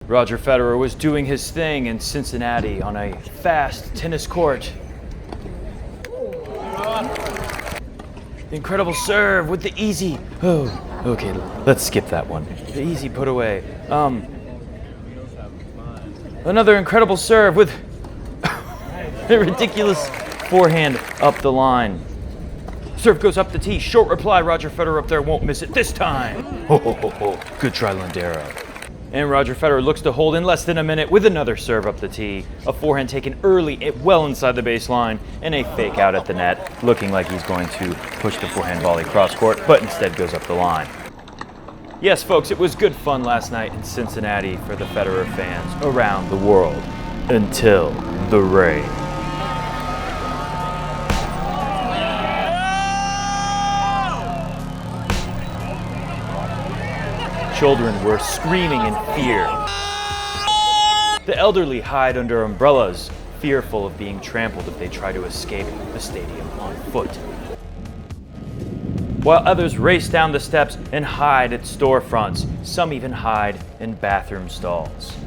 Roger Federer was doing his thing in Cincinnati on a fast tennis court. The incredible serve with the easy. Oh, okay, let's skip that one. The easy put away. Another incredible serve with a ridiculous forehand up the line. Serve goes up the tee. Short reply. Roger Federer up there won't miss it this time. Good try, Lindero. And Roger Federer looks to hold in less than a minute with another serve up the tee. A forehand taken early, well inside the baseline, and a fake out at the net, looking like he's going to push the forehand volley cross court, but instead goes up the line. Yes, folks, it was good fun last night in Cincinnati for the Federer fans around the world, until the rain. Children were screaming in fear. The elderly hide under umbrellas, fearful of being trampled if they try to escape the stadium on foot. While others race down the steps and hide at storefronts, some even hide in bathroom stalls.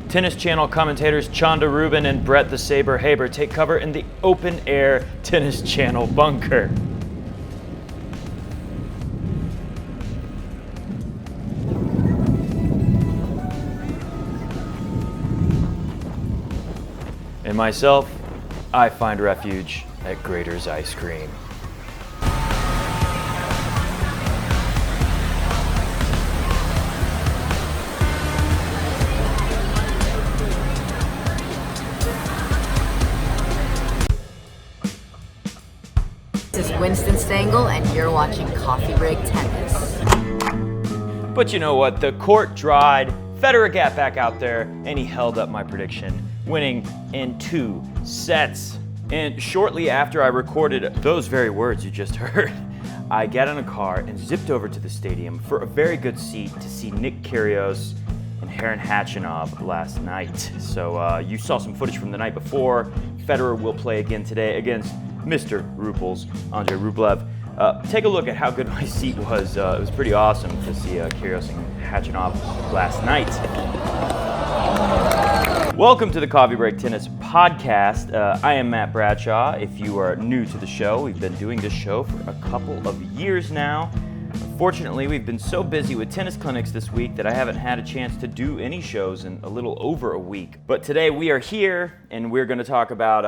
Tennis Channel commentators Chanda Rubin and Brett the Saber Haber take cover in the open-air Tennis Channel bunker. And myself, I find refuge at Grater's Ice Cream. This is Winston Stengel, and you're watching Coffee Break Tennis. But you know what? The court dried, Federer got back out there, and he held up my prediction, winning in 2 sets. And shortly after I recorded those very words you just heard, I got in a car and zipped over to the stadium for a very good seat to see Nick Kyrgios and Karen Khachanov last night. So you saw some footage from the night before. Federer will play again today against Mr. Ruples, Andrei Rublev. Take a look at how good my seat was. It was pretty awesome to see Kyrgios and Khachanov last night. Welcome to the Coffee Break Tennis Podcast. I am Matt Bradshaw. If you are new to the show, we've been doing this show for a couple of years now. Unfortunately, we've been so busy with tennis clinics this week that I haven't had a chance to do any shows in a little over a week. But today we are here, and we're going to talk about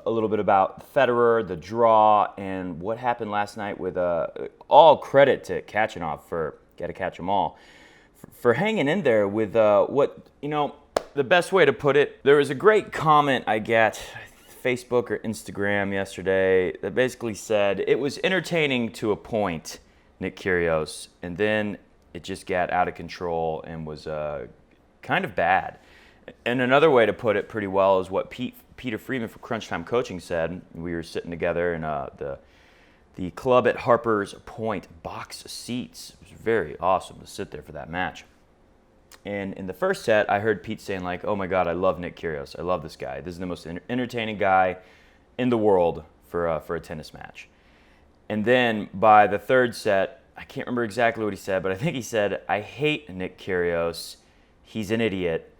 a little bit about Federer, the draw, and what happened last night with all credit to Khachanov for, gotta catch them all, for hanging in there with what, you know, the best way to put it, there was a great comment I got, Facebook or Instagram yesterday, that basically said it was entertaining to a point, Nick Kyrgios, and then it just got out of control and was kind of bad. And another way to put it pretty well is what Peter Freeman from Crunch Time Coaching said. We were sitting together in the club at Harper's Point box seats. It was very awesome to sit there for that match. And in the first set, I heard Pete saying like, "Oh my God, I love Nick Kyrgios. I love this guy. This is the most entertaining guy in the world for a tennis match." And then by the third set, I can't remember exactly what he said, but I think he said, "I hate Nick Kyrgios. He's an idiot."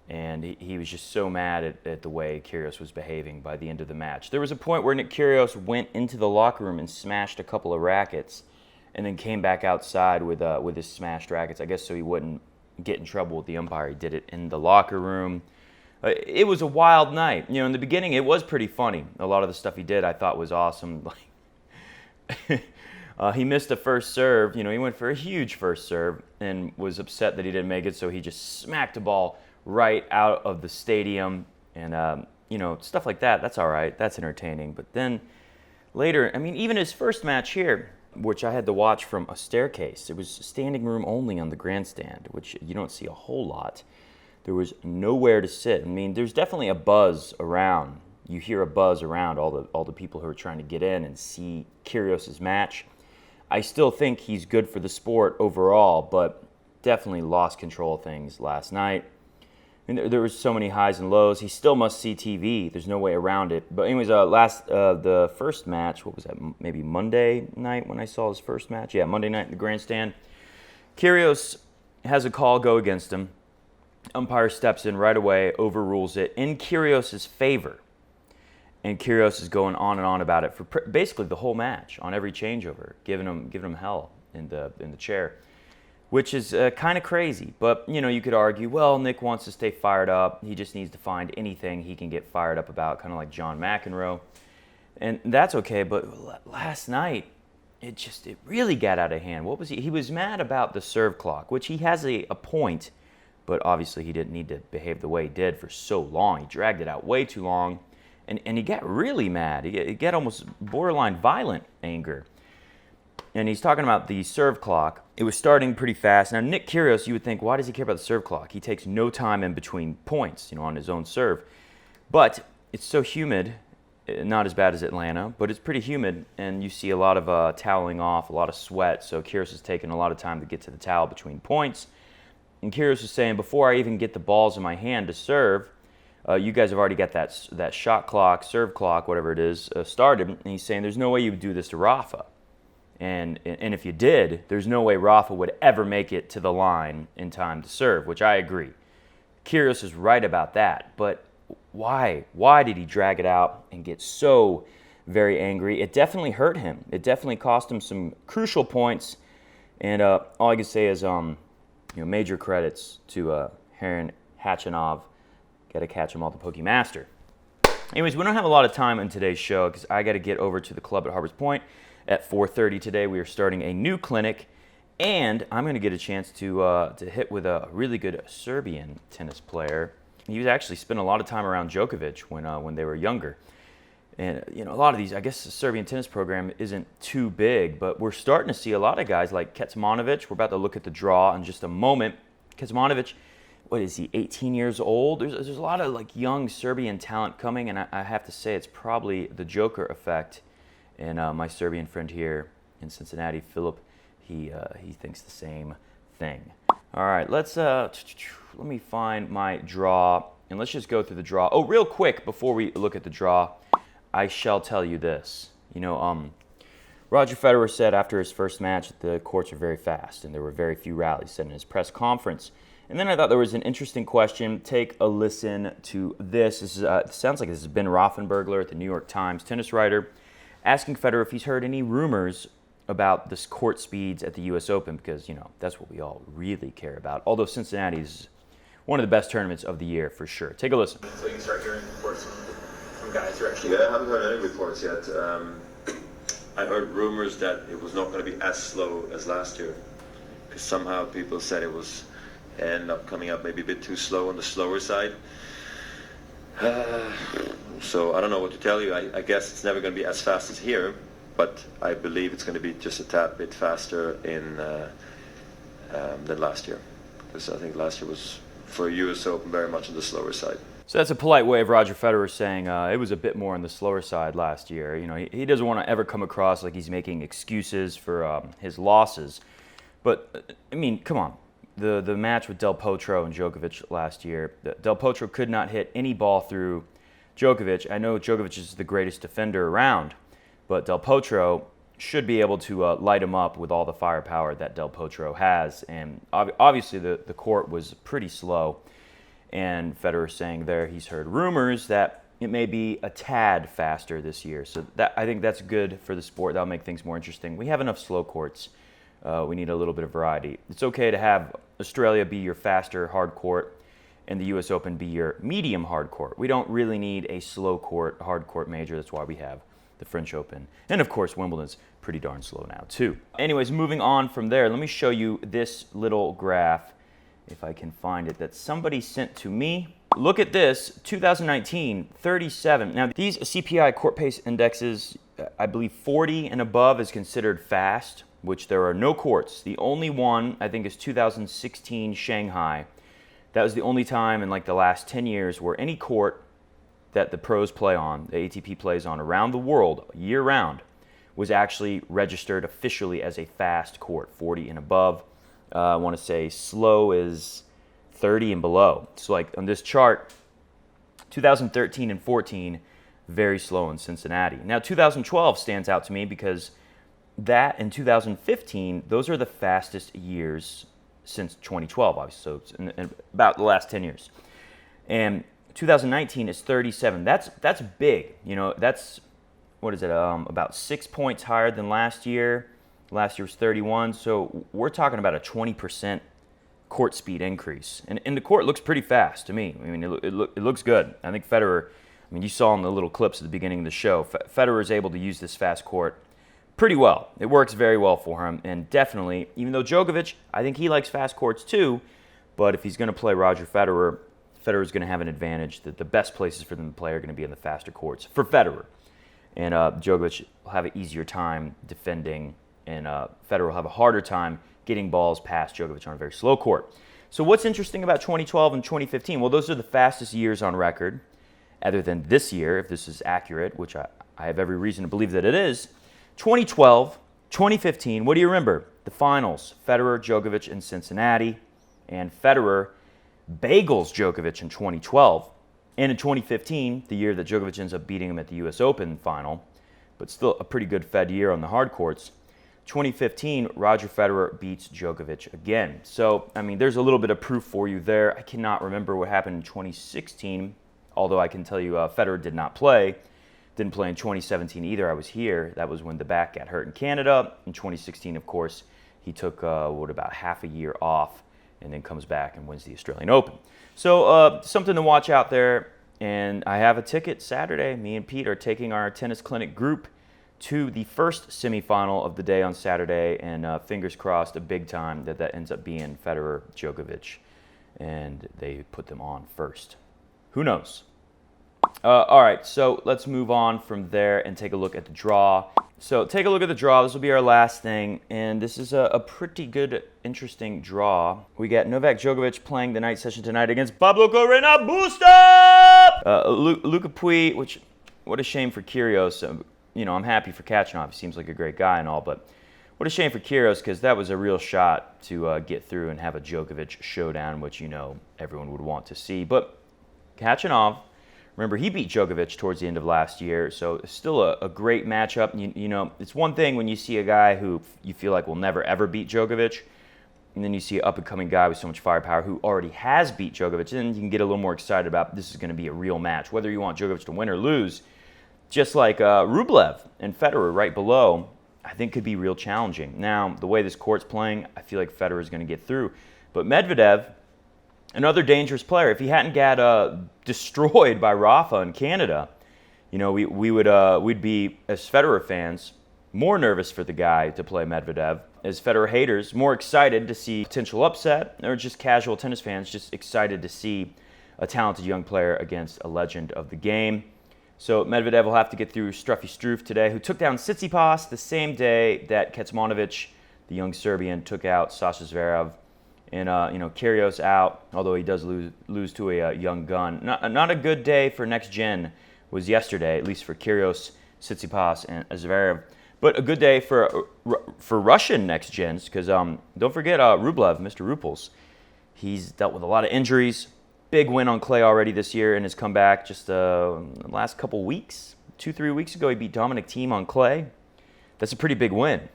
And he was just so mad at the way Kyrgios was behaving by the end of the match. There was a point where Nick Kyrgios went into the locker room and smashed a couple of rackets and then came back outside with his smashed rackets, I guess so he wouldn't get in trouble with the umpire. He did it in the locker room. It was a wild night. You know, in the beginning, it was pretty funny. A lot of the stuff he did I thought was awesome. He missed the first serve. You know, he went for a huge first serve and was upset that he didn't make it, so he just smacked the ball right out of the stadium. And, you know, stuff like that, that's all right. That's entertaining. But then later, I mean, even his first match here, which I had to watch from a staircase. It was standing room only on the grandstand, which you don't see a whole lot. There was nowhere to sit. I mean, there's definitely a buzz around. You hear a buzz around all the people who are trying to get in and see Kyrgios' match. I still think he's good for the sport overall, but definitely lost control of things last night. I mean, there was so many highs and lows. He still must see TV. There's no way around it. But anyways, the first match, what was that, maybe Monday night when I saw his first match? Yeah, Monday night in the grandstand. Kyrgios has a call go against him. Umpire steps in right away, overrules it in Kyrgios's favor. And Kyrgios is going on and on about it for basically the whole match, on every changeover, giving him hell in the chair, which is kind of crazy. But, you could argue, well, Nick wants to stay fired up. He just needs to find anything he can get fired up about, kind of like John McEnroe. And that's okay, but last night, it really got out of hand. What was he? He was mad about the serve clock, which he has a point, but obviously he didn't need to behave the way he did for so long. He dragged it out way too long, and he got really mad. He got almost borderline violent anger. And he's talking about the serve clock. It was starting pretty fast. Now, Nick Kyrgios, you would think, why does he care about the serve clock? He takes no time in between points, on his own serve. But it's so humid, not as bad as Atlanta, but it's pretty humid, and you see a lot of toweling off, a lot of sweat. So Kyrgios is taking a lot of time to get to the towel between points. And Kyrgios is saying, before I even get the balls in my hand to serve, you guys have already got that shot clock, serve clock, whatever it is, started. And he's saying, there's no way you would do this to Rafa. And if you did, there's no way Rafa would ever make it to the line in time to serve, which I agree. Kyrgios is right about that. But why? Why did he drag it out and get so very angry? It definitely hurt him. It definitely cost him some crucial points. And all I can say is, major credits to Heron Hachinov. Got to catch him all the Pokemaster. Anyways, we don't have a lot of time in today's show because I got to get over to the club at Harbor's Point at 4:30 today. We are starting a new clinic, and I'm going to get a chance to hit with a really good Serbian tennis player. He was actually spent a lot of time around Djokovic when they were younger. And, a lot of these, I guess the Serbian tennis program isn't too big, but we're starting to see a lot of guys like Kecmanovic. We're about to look at the draw in just a moment. Kecmanovic, what is he, 18 years old? There's a lot of young Serbian talent coming, and I have to say it's probably the Djoker effect. And my Serbian friend here in Cincinnati, Philip, he thinks the same thing. All right, let me find my draw, and let's just go through the draw. Oh, real quick, before we look at the draw, I shall tell you this. Roger Federer said after his first match that the courts are very fast, and there were very few rallies, said in his press conference. And then I thought there was an interesting question. Take a listen to this. This sounds like this is Ben Roethlisberger at the New York Times, tennis writer, asking Federer if he's heard any rumors about this court speeds at the U.S. Open, because, that's what we all really care about. Although Cincinnati is one of the best tournaments of the year, for sure. Take a listen. So you can start hearing reports from guys who are actually... Yeah, I haven't heard any reports yet. I heard rumors that it was not going to be as slow as last year, because somehow people said it was end up coming up maybe a bit too slow on the slower side. So I don't know what to tell you. I guess it's never going to be as fast as here, but I believe it's going to be just a tad bit faster than last year, because I think last year was, for US Open, very much on the slower side. So that's a polite way of Roger Federer saying it was a bit more on the slower side last year. He doesn't want to ever come across like he's making excuses for his losses. But, come on. The match with Del Potro and Djokovic last year, Del Potro could not hit any ball through Djokovic. I know Djokovic is the greatest defender around, but Del Potro should be able to light him up with all the firepower that Del Potro has. And obviously the court was pretty slow. And Federer saying there he's heard rumors that it may be a tad faster this year. So I think that's good for the sport. That'll make things more interesting. We have enough slow courts. We need a little bit of variety. It's okay to have Australia be your faster hard court and the U.S. Open be your medium hard court. We don't really need a slow court, hard court major. That's why we have the French Open. And of course, Wimbledon's pretty darn slow now too. Anyways, moving on from there, let me show you this little graph, if I can find it, that somebody sent to me. Look at this, 2019, 37. Now, these CPI court pace indexes, I believe 40 and above is considered fast, which there are no courts. The only one, I think, is 2016 Shanghai. That was the only time in the last 10 years where any court that the pros play on, the ATP plays on around the world, year-round, was actually registered officially as a fast court, 40 and above. I want to say slow is 30 and below. So on this chart, 2013 and 14, very slow in Cincinnati. Now 2012 stands out to me because that and 2015, those are the fastest years since 2012, obviously, so it's in about the last 10 years. And 2019 is 37. That's big. That's, what is it, about 6 points higher than last year. Last year was 31, so we're talking about a 20% court speed increase. And the court looks pretty fast to me. I mean, it looks good. I think Federer, you saw in the little clips at the beginning of the show, Federer is able to use this fast court pretty well. It works very well for him, and definitely, even though Djokovic, I think he likes fast courts too, but if he's going to play Roger Federer, Federer's going to have an advantage that the best places for them to play are going to be in the faster courts for Federer. And Djokovic will have an easier time defending, and Federer will have a harder time getting balls past Djokovic on a very slow court. So what's interesting about 2012 and 2015? Well, those are the fastest years on record, other than this year, if this is accurate, which I have every reason to believe that it is. 2012, 2015, what do you remember? The finals, Federer, Djokovic in Cincinnati, and Federer bagels Djokovic in 2012. And in 2015, the year that Djokovic ends up beating him at the US Open final, but still a pretty good Fed year on the hard courts. 2015, Roger Federer beats Djokovic again. So, there's a little bit of proof for you there. I cannot remember what happened in 2016, although I can tell you Federer did not play. Didn't play in 2017 either. I was here. That was when the back got hurt in Canada. In 2016, of course, he took, about half a year off and then comes back and wins the Australian Open. So something to watch out there. And I have a ticket Saturday. Me and Pete are taking our tennis clinic group to the first semifinal of the day on Saturday, and fingers crossed, a big time that ends up being Federer, Djokovic, and they put them on first. Who knows? All right, so let's move on from there and take a look at the draw. So take a look at the draw. This will be our last thing, and this is a pretty good, interesting draw. We got Novak Djokovic playing the night session tonight against Pablo Carreno Busta! Luca Pouille, which, what a shame for Kyrgios. I'm happy for Kachanov. He seems like a great guy and all, but what a shame for Kyrgios, because that was a real shot to get through and have a Djokovic showdown, which everyone would want to see. But Kachanov, remember, he beat Djokovic towards the end of last year, so it's still a great matchup. It's one thing when you see a guy who you feel like will never, ever beat Djokovic, and then you see an up-and-coming guy with so much firepower who already has beat Djokovic, and then you can get a little more excited about this is going to be a real match. Whether you want Djokovic to win or lose, just like Rublev and Federer right below, I think could be real challenging. Now, the way this court's playing, I feel like Federer is going to get through. But Medvedev, another dangerous player. If he hadn't got destroyed by Rafa in Canada, we'd be, as Federer fans, more nervous for the guy to play Medvedev. As Federer haters, more excited to see potential upset, or just casual tennis fans just excited to see a talented young player against a legend of the game. So Medvedev will have to get through Struffy Struff today, who took down Tsitsipas the same day that Kecmanovic, the young Serbian, took out Sasha Zverev. And, Kyrgios out, although he does lose to a young gun. Not a good day for NextGen was yesterday, at least for Kyrgios, Tsitsipas, and Zverev. But a good day for Russian NextGens, because don't forget Rublev, Mr. Rupels. He's dealt with a lot of injuries. Big win on clay already this year in his comeback just the last couple weeks. 2-3 weeks ago, he beat Dominic Thiem on clay. That's a pretty big win.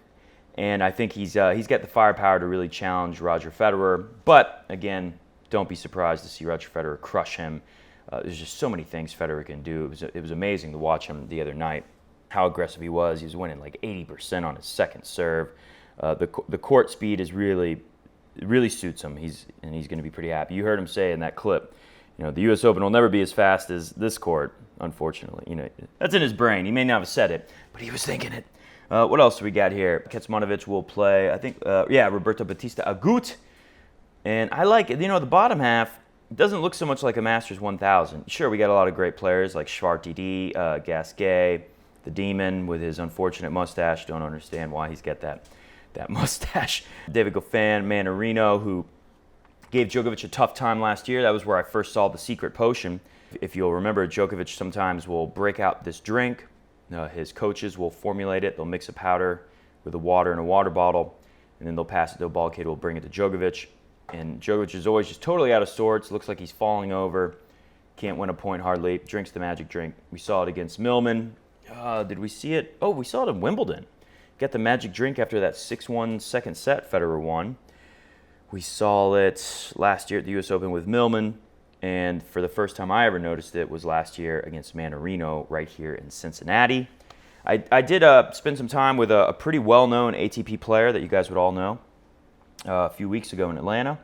And I think he's got the firepower to really challenge Roger Federer. But, again, don't be surprised to see Roger Federer crush him. There's just so many things Federer can do. It was amazing to watch him the other night, how aggressive he was. He was winning like 80% on his second serve. The court speed is really suits him. He's going to be pretty happy. You heard him say in that clip, the U.S. Open will never be as fast as this court, unfortunately. That's in his brain. He may not have said it, but he was thinking it. What else do we got here? Kecmanovic will play, I think, Roberto Bautista Agut. And I like it. The bottom half doesn't look so much like a Masters 1000. Sure, we got a lot of great players like Schwartz-Didi, Gasquet, the Demon with his unfortunate mustache. Don't understand why he's got that mustache. David Goffin, Manarino, who gave Djokovic a tough time last year. That was where I first saw the secret potion. If you'll remember, Djokovic sometimes will break out this drink. His coaches will formulate it. They'll mix a powder with the water in a water bottle, and then they'll pass it to a ball kid who will bring it to Djokovic. And Djokovic is always just totally out of sorts. Looks like he's falling over. Can't win a point hardly. Drinks the magic drink. We saw it against Millman. Did we see it? Oh, we saw it in Wimbledon. Got the magic drink after that 6-1 second set Federer won. We saw it last year at the U.S. Open with Millman, and for the first time I ever noticed it was last year against Mannarino right here in Cincinnati. I did spend some time with a pretty well-known ATP player that you guys would all know a few weeks ago in Atlanta,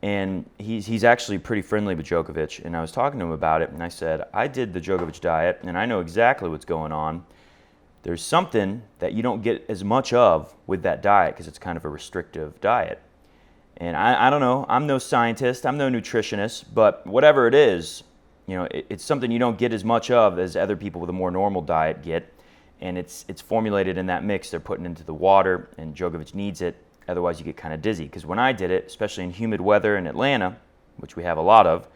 and he's actually pretty friendly with Djokovic, and I was talking to him about it, and I said, I did the Djokovic diet, and I know exactly what's going on. There's something that you don't get as much of with that diet because it's kind of a restrictive diet. And I don't know, I'm no scientist, I'm no nutritionist, but whatever it is, you know, it's something you don't get as much of as other people with a more normal diet get. And it's formulated in that mix they're putting into the water, and Djokovic needs it, otherwise you get kind of dizzy. Because when I did it, especially in humid weather in Atlanta, which we have a lot of,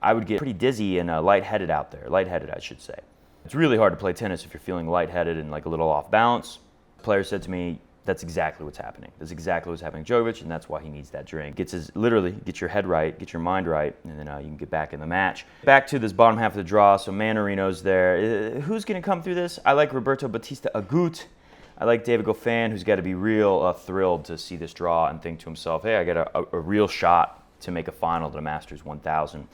I would get pretty dizzy and lightheaded out there, lightheaded I should say. It's really hard to play tennis if you're feeling lightheaded and like a little off balance. The player said to me, that's exactly what's happening. That's exactly what's happening to Djokovic, and that's why he needs that drink. Literally, get your head right, get your mind right, and then you can get back in the match. Back to this bottom half of the draw, so Mannarino's there. Who's going to come through this? I like Roberto Bautista Agut. I like David Goffin, who's got to be real thrilled to see this draw and think to himself, hey, I got a real shot to make a final to the Masters 1000.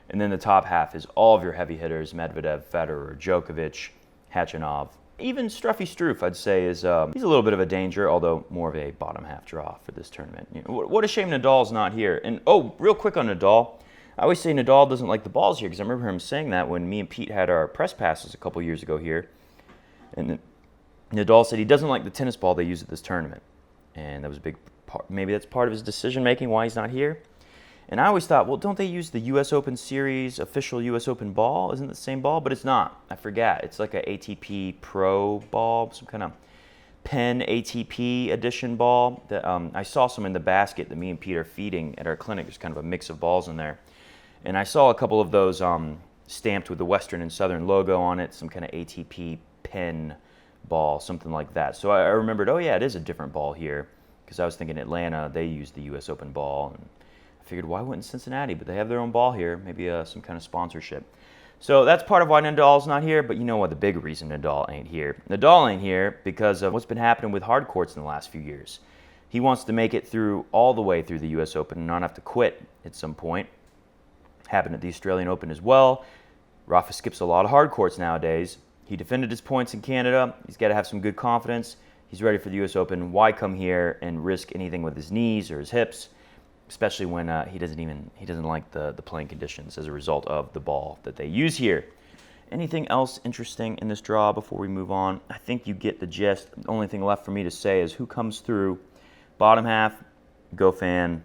And then the top half is all of your heavy hitters, Medvedev, Federer, Djokovic, Khachanov. Even Struffy Struff, I'd say, is he's a little bit of a danger, although more of a bottom half draw for this tournament. You know, what a shame Nadal's not here. And real quick on Nadal, I always say Nadal doesn't like the balls here because I remember him saying that when me and Pete had our press passes a couple years ago here. And Nadal said he doesn't like the tennis ball they use at this tournament, and that was a big part. Maybe that's part of his decision making why he's not here. And I always thought, well, don't they use the U.S. Open Series official U.S. Open ball? Isn't it the same ball? But it's not. I forgot. It's like a ATP Pro ball, some kind of Penn ATP edition ball. That I saw some in the basket that me and Pete are feeding at our clinic. There's kind of a mix of balls in there. And I saw a couple of those stamped with the Western and Southern logo on it, some kind of ATP Penn ball, something like that. So I remembered, oh yeah, it is a different ball here, because I was thinking Atlanta, they use the U.S. Open ball, and figured, why wouldn't Cincinnati? But they have their own ball here, maybe some kind of sponsorship. So that's part of why Nadal's not here, but you know what the big reason Nadal ain't here? Nadal ain't here because of what's been happening with hard courts in the last few years. He wants to make it through all the way through the U.S. Open and not have to quit at some point. Happened at the Australian Open as well. Rafa skips a lot of hard courts nowadays. He defended his points in Canada. He's got to have some good confidence. He's ready for the U.S. Open. Why come here and risk anything with his knees or his hips? Especially when he doesn't like the playing conditions as a result of the ball that they use here. Anything else interesting in this draw before we move on? I think you get the gist. The only thing left for me to say is who comes through. Bottom half, Goffin,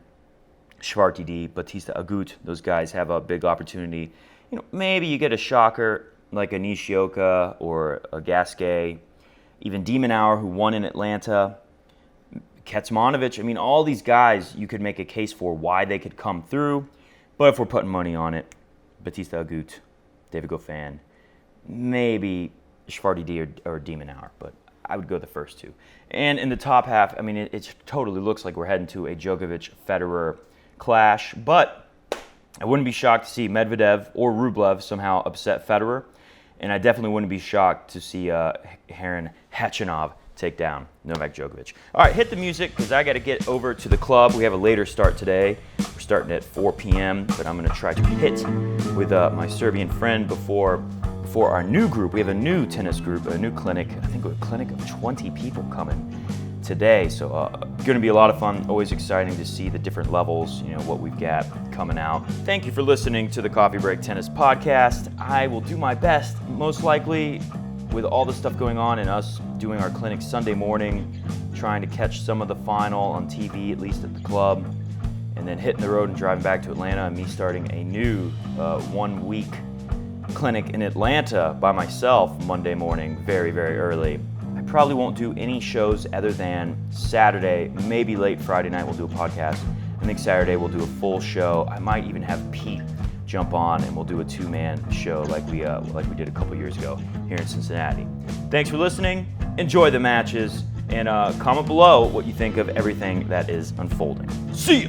Schwartz-D, Bautista Agut. Those guys have a big opportunity. You know, maybe you get a shocker like a Nishioka or a Gasquet, even De Minaur, who won in Atlanta. Kecmanovic, I mean, all these guys you could make a case for why they could come through, but if we're putting money on it, Bautista Agut, David Goffin, maybe Schwartz-D or De Minaur, but I would go the first two. And in the top half, I mean, it totally looks like we're heading to a Djokovic-Federer clash, but I wouldn't be shocked to see Medvedev or Rublev somehow upset Federer, and I definitely wouldn't be shocked to see Khachanov take down Novak Djokovic. All right, hit the music because I got to get over to the club. We have a later start today. We're starting at 4 p.m., but I'm going to try to hit with my Serbian friend before our new group. We have a new tennis group, a new clinic. I think a clinic of 20 people coming today. So going to be a lot of fun. Always exciting to see the different levels, you know, what we've got coming out. Thank you for listening to the Coffee Break Tennis Podcast. I will do my best, most likely, with all the stuff going on and us doing our clinic Sunday morning, trying to catch some of the final on TV, at least at the club, and then hitting the road and driving back to Atlanta, and me starting a new 1-week clinic in Atlanta by myself Monday morning, very, very early. I probably won't do any shows other than Saturday, maybe late Friday night we'll do a podcast. I think Saturday we'll do a full show. I might even have Pete jump on and we'll do a 2-man show like we did a couple years ago here in Cincinnati. Thanks for listening. Enjoy the matches and comment below what you think of everything that is unfolding. See ya!